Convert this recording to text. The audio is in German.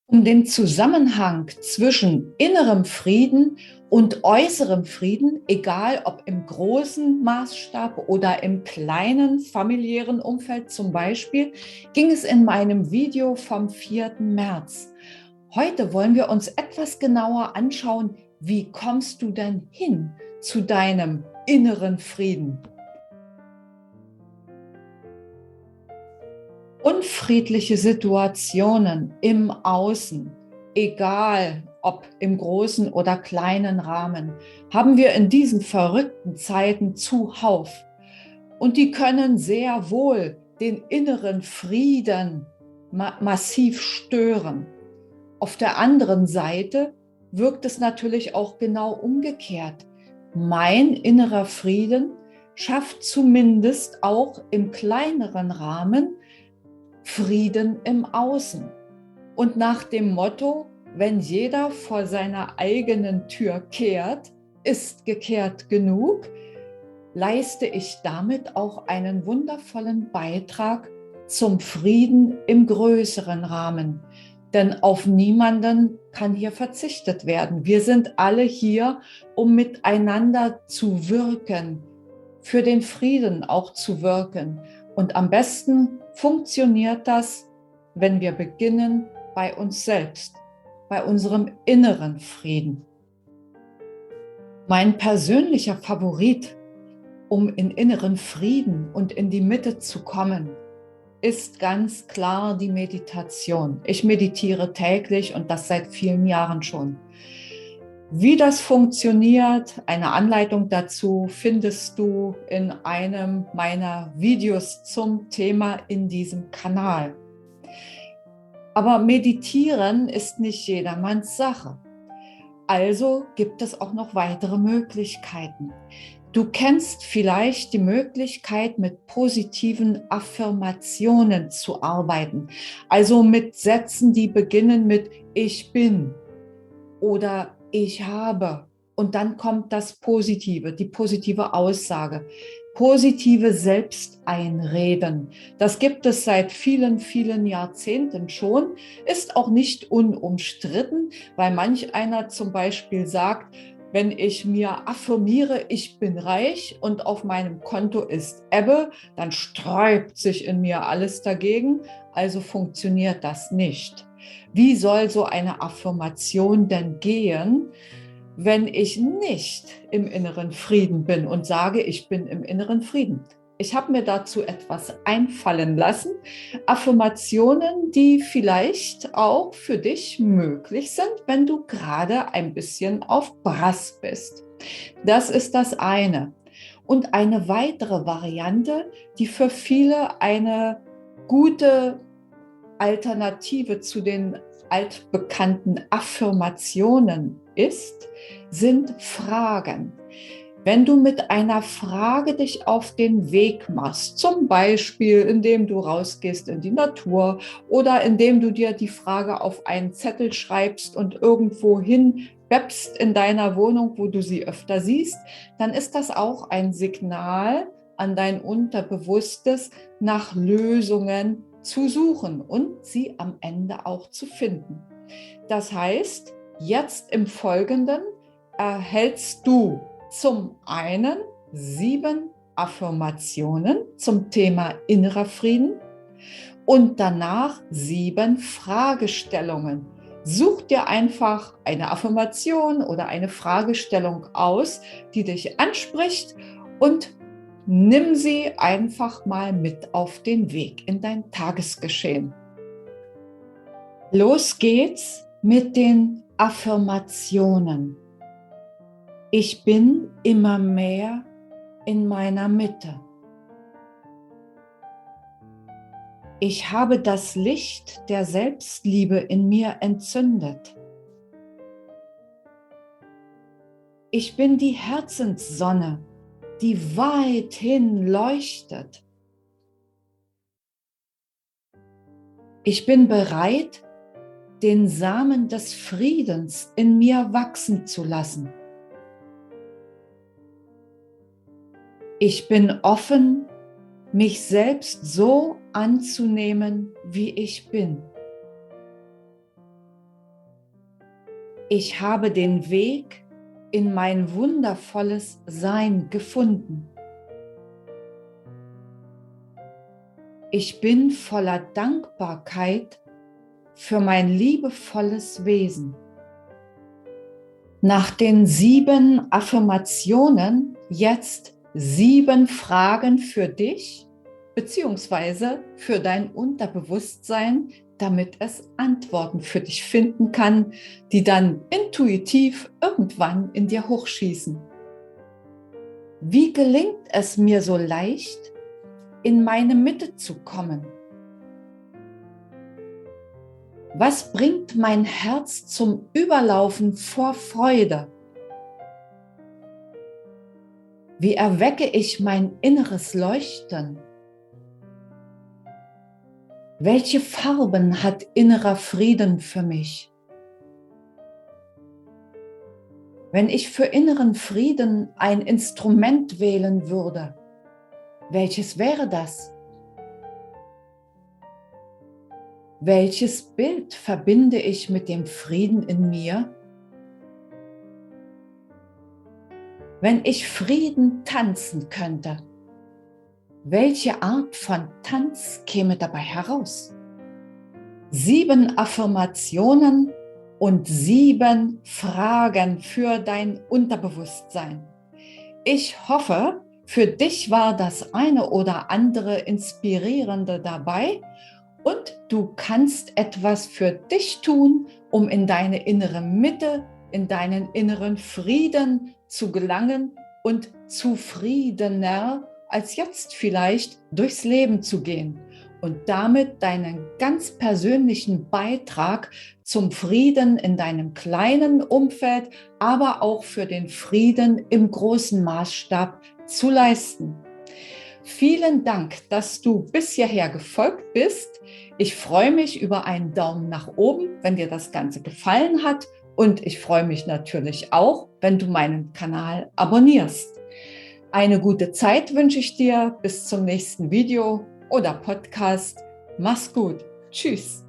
Um den Zusammenhang zwischen innerem Frieden und äußerem Frieden, egal ob im großen Maßstab oder im kleinen familiären Umfeld zum Beispiel, ging es in meinem Video vom 4. März. Heute wollen wir uns etwas genauer anschauen, wie kommst du denn hin zu deinem inneren Frieden? Unfriedliche Situationen im Außen, egal ob im großen oder kleinen Rahmen, haben wir in diesen verrückten Zeiten zuhauf. Und die können sehr wohl den inneren Frieden massiv stören. Auf der anderen Seite wirkt es natürlich auch genau umgekehrt. Mein innerer Frieden schafft zumindest auch im kleineren Rahmen Frieden im Außen. Und nach dem Motto, wenn jeder vor seiner eigenen Tür kehrt, ist gekehrt genug, leiste ich damit auch einen wundervollen Beitrag zum Frieden im größeren Rahmen. Denn auf niemanden kann hier verzichtet werden. Wir sind alle hier, um miteinander zu wirken, für den Frieden auch zu wirken. Und am besten funktioniert das, wenn wir beginnen bei uns selbst, bei unserem inneren Frieden. Mein persönlicher Favorit, um in inneren Frieden und in die Mitte zu kommen, ist ganz klar die Meditation. Ich meditiere täglich und das seit vielen Jahren schon. Wie das funktioniert, eine Anleitung dazu findest du in einem meiner Videos zum Thema in diesem Kanal. Aber meditieren ist nicht jedermanns Sache. Also gibt es auch noch weitere Möglichkeiten. Du kennst vielleicht die Möglichkeit, mit positiven Affirmationen zu arbeiten. Also mit Sätzen, die beginnen mit Ich bin oder Ich habe. Und dann kommt das Positive, die positive Aussage. Positive Selbsteinreden. Das gibt es seit vielen, vielen Jahrzehnten schon, ist auch nicht unumstritten, weil manch einer zum Beispiel sagt, wenn ich mir affirmiere, ich bin reich und auf meinem Konto ist Ebbe, dann sträubt sich in mir alles dagegen, also funktioniert das nicht. Wie soll so eine Affirmation denn gehen, wenn ich nicht im inneren Frieden bin und sage, ich bin im inneren Frieden? Ich habe mir dazu etwas einfallen lassen. Affirmationen, die vielleicht auch für dich möglich sind, wenn du gerade ein bisschen auf Brass bist. Das ist das eine. Und eine weitere Variante, die für viele eine gute Alternative zu den altbekannten Affirmationen ist, sind Fragen. Wenn du mit einer Frage dich auf den Weg machst, zum Beispiel indem du rausgehst in die Natur oder indem du dir die Frage auf einen Zettel schreibst und irgendwo hin webst in deiner Wohnung, wo du sie öfter siehst, dann ist das auch ein Signal an dein Unterbewusstes, nach Lösungen zu suchen und sie am Ende auch zu finden. Das heißt, jetzt im Folgenden erhältst du zum einen 7 Affirmationen zum Thema innerer Frieden und danach 7 Fragestellungen. Such dir einfach eine Affirmation oder eine Fragestellung aus, die dich anspricht und nimm sie einfach mal mit auf den Weg in dein Tagesgeschehen. Los geht's mit den Affirmationen. Ich bin immer mehr in meiner Mitte. Ich habe das Licht der Selbstliebe in mir entzündet. Ich bin die Herzenssonne, die weithin leuchtet. Ich bin bereit, den Samen des Friedens in mir wachsen zu lassen. Ich bin offen, mich selbst so anzunehmen, wie ich bin. Ich habe den Weg in mein wundervolles Sein gefunden. Ich bin voller Dankbarkeit für mein liebevolles Wesen. Nach den 7 Affirmationen jetzt 7 Fragen für dich bzw. für dein Unterbewusstsein, damit es Antworten für dich finden kann, die dann intuitiv irgendwann in dir hochschießen. Wie gelingt es mir so leicht, in meine Mitte zu kommen? Was bringt mein Herz zum Überlaufen vor Freude? Wie erwecke ich mein inneres Leuchten? Welche Farben hat innerer Frieden für mich? Wenn ich für inneren Frieden ein Instrument wählen würde, welches wäre das? Welches Bild verbinde ich mit dem Frieden in mir? Wenn ich Frieden tanzen könnte, welche Art von Tanz käme dabei heraus? 7 Affirmationen und 7 Fragen für dein Unterbewusstsein. Ich hoffe, für dich war das eine oder andere Inspirierende dabei und du kannst etwas für dich tun, um in deine innere Mitte, in deinen inneren Frieden zu gelangen und zufriedener als jetzt vielleicht durchs Leben zu gehen und damit deinen ganz persönlichen Beitrag zum Frieden in deinem kleinen Umfeld, aber auch für den Frieden im großen Maßstab zu leisten. Vielen Dank, dass du bis hierher gefolgt bist. Ich freue mich über einen Daumen nach oben, wenn dir das Ganze gefallen hat. Und ich freue mich natürlich auch, wenn du meinen Kanal abonnierst. Eine gute Zeit wünsche ich dir. Bis zum nächsten Video oder Podcast. Mach's gut. Tschüss.